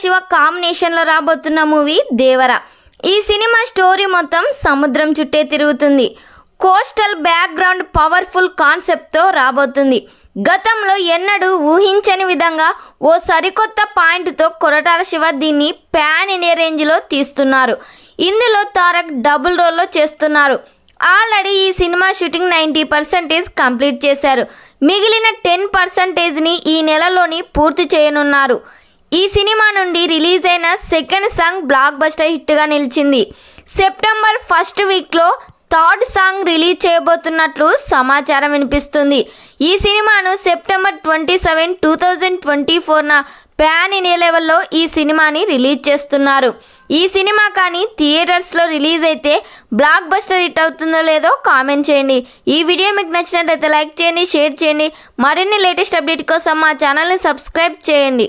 శివ కాంబినేషన్లో రాబోతున్న మూవీ దేవర. ఈ సినిమా స్టోరీ మొత్తం సముద్రం చుట్టే తిరుగుతుంది. కోస్టల్ బ్యాక్గ్రౌండ్ పవర్ఫుల్ కాన్సెప్ట్తో రాబోతుంది. గతంలో ఎన్నడూ ఊహించని విధంగా ఓ సరికొత్త పాయింట్తో కొరటాల శివ దీన్ని ప్యాన్ ఇండియా రేంజ్లో తీస్తున్నారు. ఇందులో తారక్ డబుల్ రోల్లో చేస్తున్నారు. ఆల్రెడీ ఈ సినిమా షూటింగ్ 90% కంప్లీట్ చేశారు. మిగిలిన 10%ని ఈ నెలలోని పూర్తి చేయనున్నారు. ఈ సినిమా నుండి రిలీజ్ అయిన సెకండ్ సాంగ్ బ్లాక్ బస్టర్ హిట్గా నిలిచింది. సెప్టెంబర్ ఫస్ట్ వీక్లో థర్డ్ సాంగ్ రిలీజ్ చేయబోతున్నట్లు సమాచారం వినిపిస్తుంది. ఈ సినిమాను సెప్టెంబర్ 27, 2024న ప్యాన్ ఇండియా లెవెల్లో ఈ సినిమాని రిలీజ్ చేస్తున్నారు. ఈ సినిమా కానీ థియేటర్స్లో రిలీజ్ అయితే బ్లాక్ బస్టర్ హిట్ అవుతుందో లేదో కామెంట్ చేయండి. ఈ వీడియో మీకు నచ్చినట్లయితే లైక్ చేయండి, షేర్ చేయండి. మరిన్ని లేటెస్ట్ అప్డేట్ కోసం మా ఛానల్ని సబ్స్క్రైబ్ చేయండి.